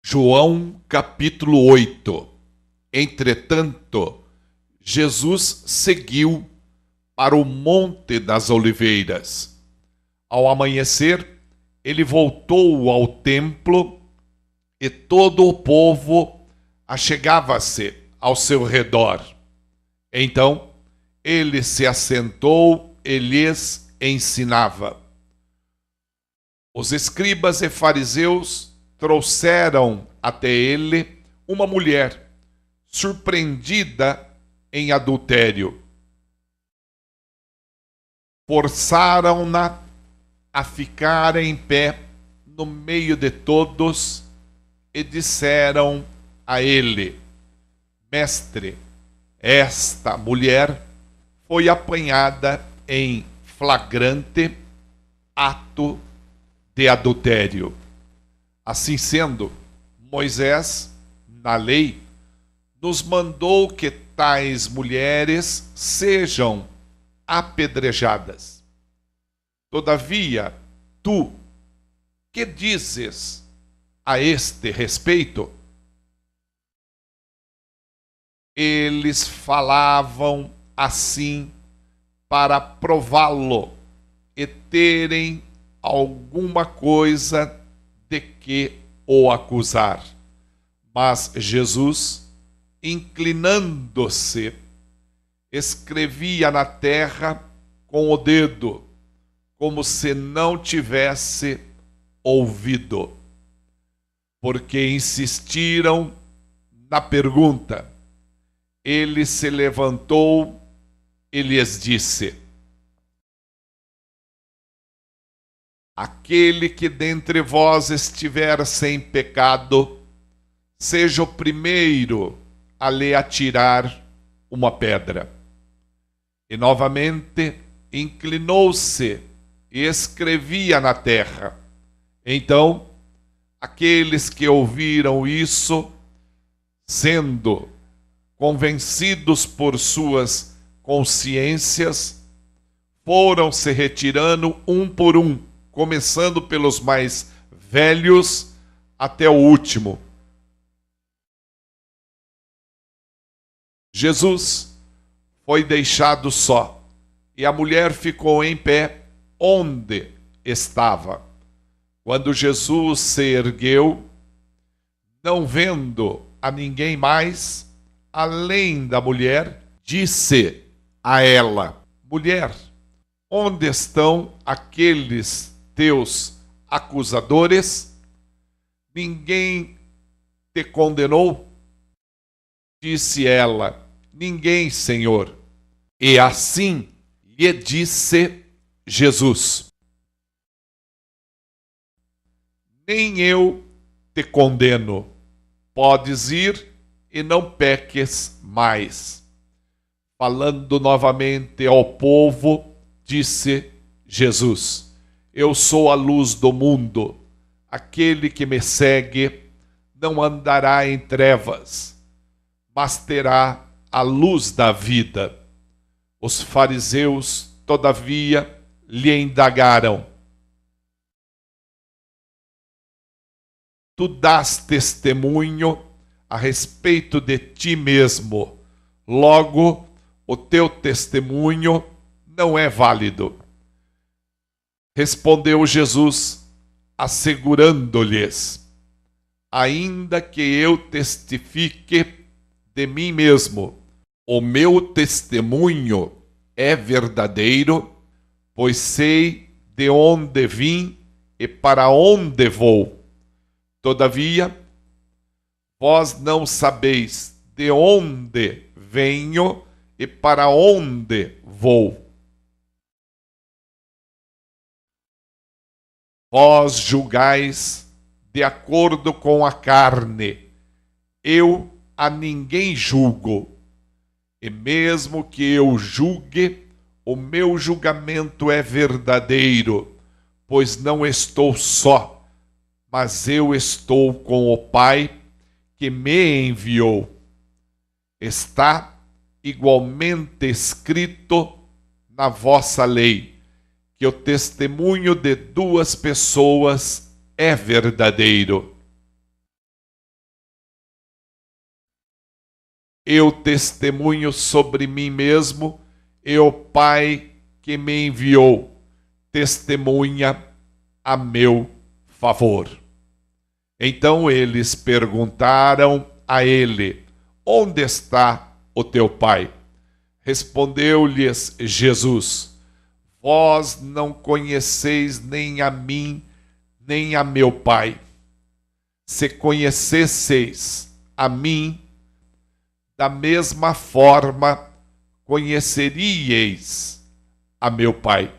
João capítulo 8. Entretanto, Jesus seguiu para o Monte das Oliveiras. Ao amanhecer, ele voltou ao templo e todo o povo achegava-se ao seu redor. Então, ele se assentou e lhes ensinava. Os escribas e fariseus trouxeram até ele uma mulher surpreendida em adultério. Forçaram-na a ficar em pé no meio de todos e disseram a ele: Mestre, esta mulher foi apanhada em flagrante ato de adultério. Assim sendo, Moisés, na lei, nos mandou que tais mulheres sejam apedrejadas. Todavia, tu, que dizes a este respeito? Eles falavam assim para prová-lo e terem alguma coisa de que o acusar. Mas Jesus, inclinando-se, escrevia na terra com o dedo, como se não tivesse ouvido. Porque insistiram na pergunta, ele se levantou e lhes disse: Aquele que dentre vós estiver sem pecado, seja o primeiro a lhe atirar uma pedra. E novamente inclinou-se e escrevia na terra. Então, aqueles que ouviram isso, sendo convencidos por suas consciências, foram se retirando um por um, começando pelos mais velhos até o último. Jesus foi deixado só, e a mulher ficou em pé onde estava. Quando Jesus se ergueu, não vendo a ninguém mais, além da mulher, disse a ela: Mulher, onde estão aqueles teus acusadores? Ninguém te condenou? Disse ela: Ninguém, Senhor. E assim lhe disse Jesus: Nem eu te condeno. Podes ir e não peques mais. Falando novamente ao povo, disse Jesus: Eu sou a luz do mundo. Aquele que me segue não andará em trevas, mas terá a luz da vida. Os fariseus, todavia, lhe indagaram: Tu dás testemunho a respeito de ti mesmo, logo o teu testemunho não é válido. Respondeu Jesus, assegurando-lhes: Ainda que eu testifique de mim mesmo, o meu testemunho é verdadeiro, pois sei de onde vim e para onde vou. Todavia, vós não sabeis de onde venho e para onde vou. Vós julgais de acordo com a carne, eu a ninguém julgo. E mesmo que eu julgue, o meu julgamento é verdadeiro, pois não estou só, mas eu estou com o Pai que me enviou. Está igualmente escrito na vossa lei que o testemunho de duas pessoas é verdadeiro. Eu testemunho sobre mim mesmo, e o Pai que me enviou testemunha a meu favor. Então eles perguntaram a ele: onde está o teu pai? Respondeu-lhes Jesus: vós não conheceis nem a mim, nem a meu pai. Se conhecesseis a mim, da mesma forma conheceríeis a meu pai.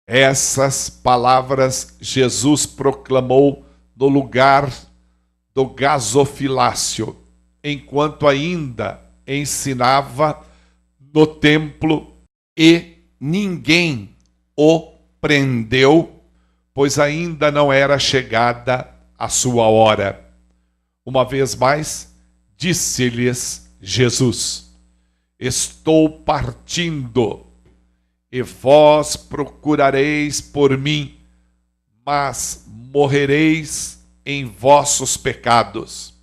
Essas palavras Jesus proclamou no lugar do gasofilácio, enquanto ainda ensinava no templo, e ninguém o prendeu, pois ainda não era chegada a sua hora. Uma vez mais, disse-lhes Jesus: estou partindo, e vós procurareis por mim, mas morrereis em vossos pecados.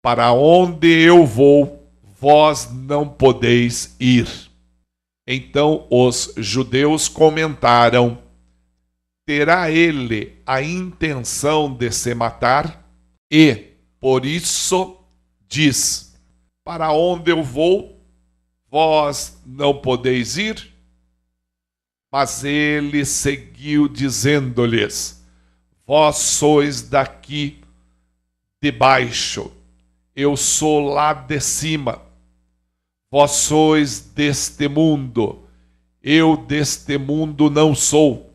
Para onde eu vou, vós não podeis ir. Então os judeus comentaram: terá ele a intenção de se matar? E, por isso, diz: para onde eu vou, vós não podeis ir? Mas ele seguiu dizendo-lhes: vós sois daqui de baixo, eu sou lá de cima. Vós sois deste mundo, eu deste mundo não sou.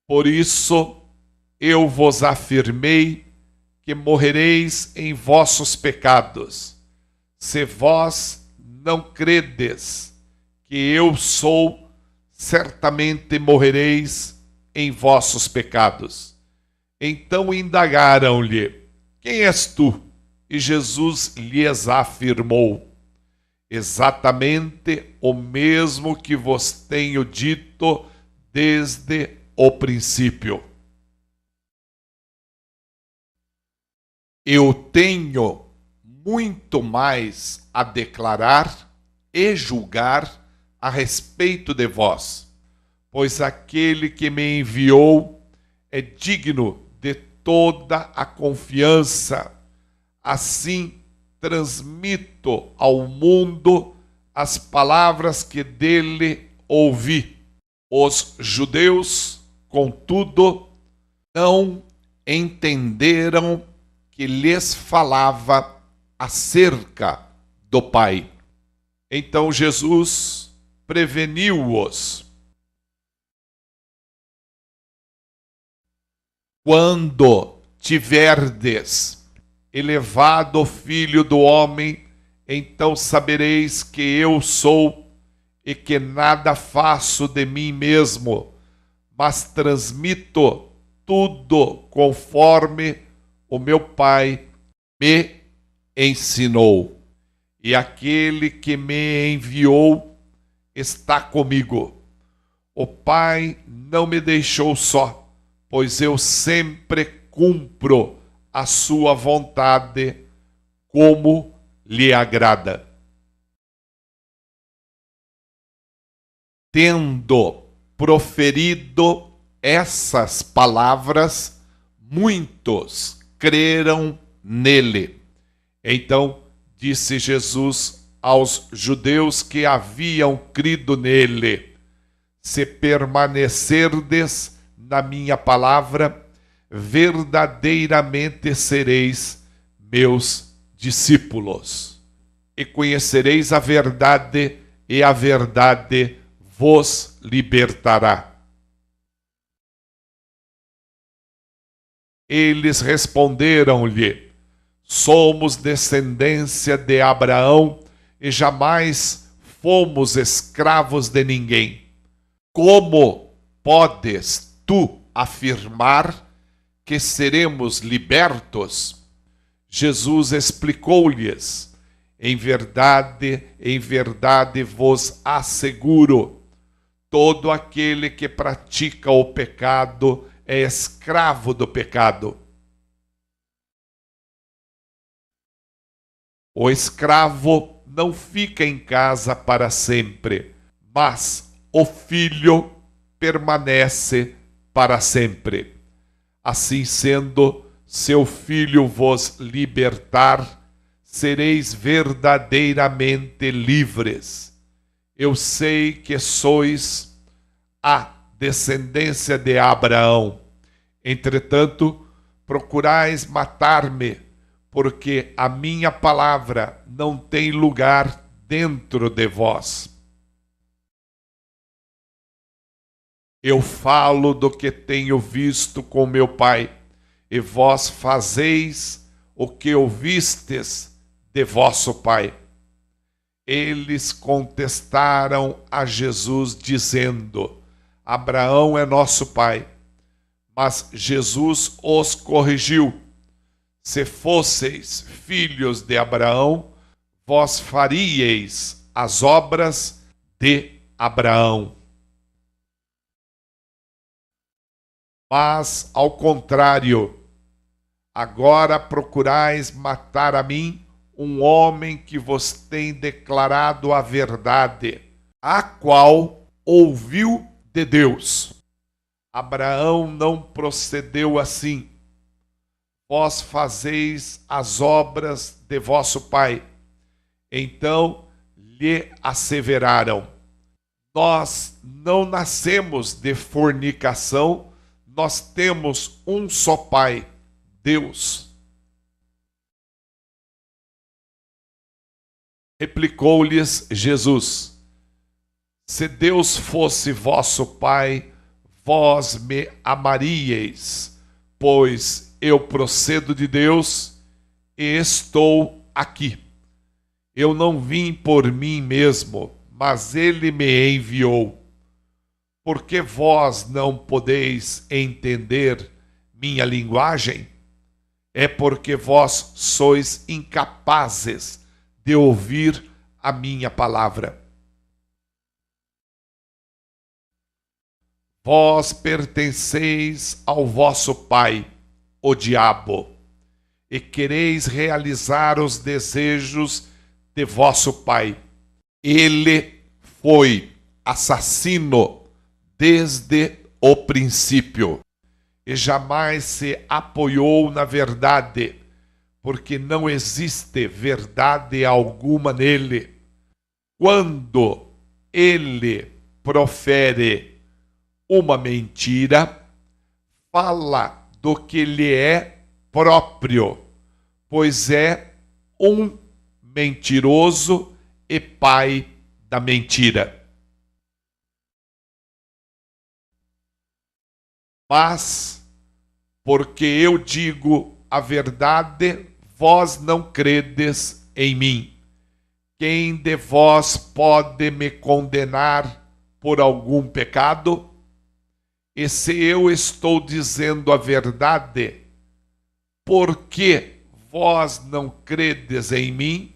Por isso eu vos afirmei que morrereis em vossos pecados. Se vós não credes que eu sou, certamente morrereis em vossos pecados. Então indagaram-lhe: quem és tu? E Jesus lhes afirmou: exatamente o mesmo que vos tenho dito desde o princípio. Eu tenho muito mais a declarar e julgar a respeito de vós, pois aquele que me enviou é digno de toda a confiança. Assim transmito ao mundo as palavras que dele ouvi. Os judeus, contudo, não entenderam que lhes falava acerca do Pai. Então Jesus preveniu-os: quando tiverdes elevado o Filho do Homem, então sabereis que eu sou, e que nada faço de mim mesmo, mas transmito tudo conforme o meu Pai me ensinou. E aquele que me enviou está comigo. O Pai não me deixou só, pois eu sempre cumpro a sua vontade como lhe agrada. Tendo proferido essas palavras, muitos creram nele. Então disse Jesus aos judeus que haviam crido nele: se permanecerdes na minha palavra, verdadeiramente sereis meus discípulos, e conhecereis a verdade, e a verdade vos libertará. Eles responderam-lhe: somos descendência de Abraão e jamais fomos escravos de ninguém. Como podes tu afirmar que seremos libertos? Jesus explicou-lhes: em verdade vos asseguro, todo aquele que pratica o pecado é escravo do pecado. O escravo não fica em casa para sempre, mas o filho permanece para sempre. Assim sendo, se o filho vos libertar, sereis verdadeiramente livres. Eu sei que sois a descendência de Abraão. Entretanto, procurais matar-me, porque a minha palavra não tem lugar dentro de vós. Eu falo do que tenho visto com meu Pai, e vós fazeis o que ouvistes de vosso pai. Eles contestaram a Jesus, dizendo: Abraão é nosso pai. Mas Jesus os corrigiu: se fosseis filhos de Abraão, vós faríeis as obras de Abraão. Mas, ao contrário, agora procurais matar a mim, um homem que vos tem declarado a verdade, a qual ouviu de Deus. Abraão não procedeu assim. Vós fazeis as obras de vosso pai. Então lhe asseveraram: nós não nascemos de fornicação, nós temos um só pai, Deus. Replicou-lhes Jesus: se Deus fosse vosso pai, vós me amaríeis, pois eu procedo de Deus e estou aqui. Eu não vim por mim mesmo, mas ele me enviou. Porque vós não podeis entender minha linguagem? É porque vós sois incapazes de ouvir a minha palavra. Vós pertenceis ao vosso pai, o diabo, e quereis realizar os desejos de vosso pai. Ele foi assassino desde o princípio e jamais se apoiou na verdade, porque não existe verdade alguma nele. Quando ele profere uma mentira, fala do que lhe é próprio, pois é um mentiroso e pai da mentira. Mas, porque eu digo a verdade, vós não credes em mim. Quem de vós pode me condenar por algum pecado? E se eu estou dizendo a verdade, por que vós não credes em mim?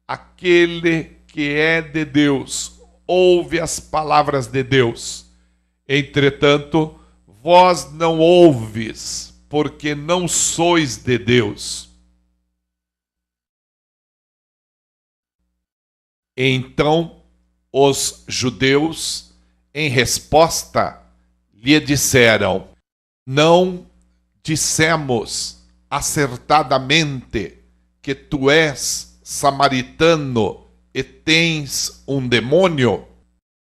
Aquele que é de Deus ouve as palavras de Deus. Entretanto, vós não ouves, porque não sois de Deus. Então os judeus, em resposta, lhe disseram: não dissemos acertadamente que tu és samaritano e tens um demônio?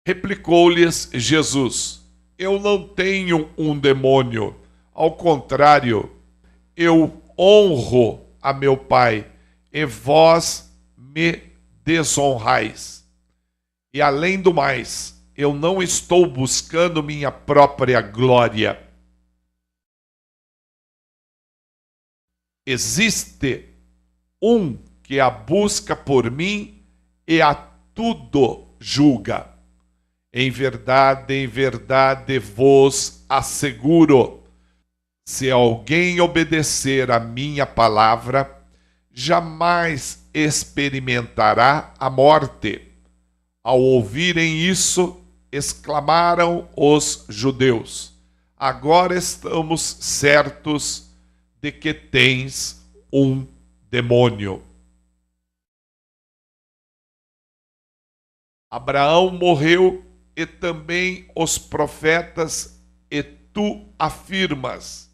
Replicou-lhes Jesus: eu não tenho um demônio, ao contrário, eu honro a meu Pai, e vós me desonrais. E além do mais, eu não estou buscando minha própria glória. Existe um que a busca por mim e a tudo julga. Em verdade vos asseguro, se alguém obedecer a minha palavra, jamais experimentará a morte. Ao ouvirem isso, exclamaram os judeus: agora estamos certos de que tens um demônio. Abraão morreu e também os profetas, e tu afirmas: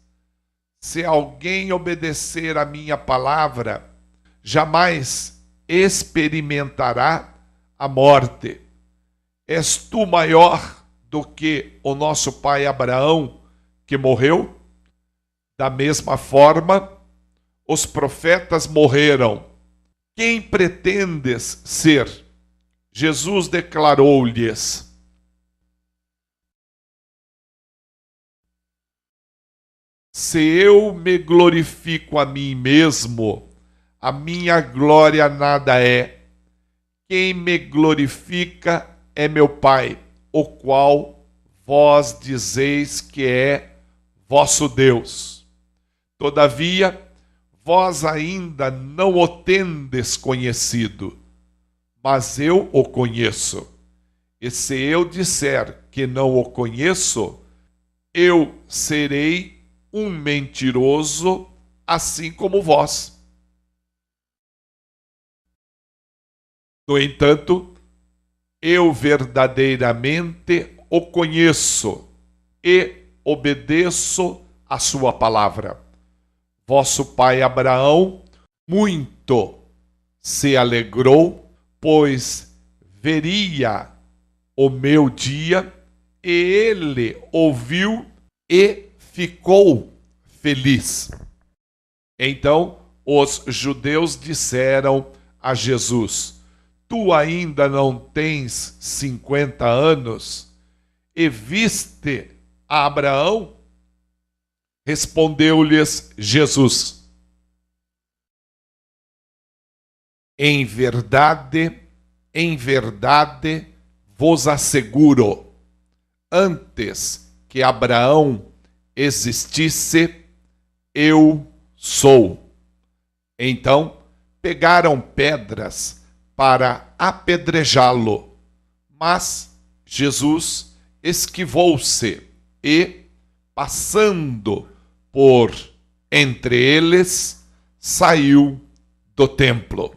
se alguém obedecer a minha palavra, jamais experimentará a morte. És tu maior do que o nosso pai Abraão, que morreu? Da mesma forma, os profetas morreram. Quem pretendes ser? Jesus declarou-lhes: se eu me glorifico a mim mesmo, a minha glória nada é. Quem me glorifica é meu Pai, o qual vós dizeis que é vosso Deus. Todavia, vós ainda não o tendes conhecido, mas eu o conheço. E se eu disser que não o conheço, eu serei um mentiroso, assim como vós. No entanto, eu verdadeiramente o conheço e obedeço a sua palavra. Vosso pai Abraão muito se alegrou, pois veria o meu dia, e ele ouviu e ficou feliz. Então os judeus disseram a Jesus: tu ainda não tens 50 anos e viste a Abraão? Respondeu-lhes Jesus: em verdade vos asseguro, antes que Abraão existisse, eu sou. Então pegaram pedras para apedrejá-lo, mas Jesus esquivou-se e, passando por entre eles, saiu do templo.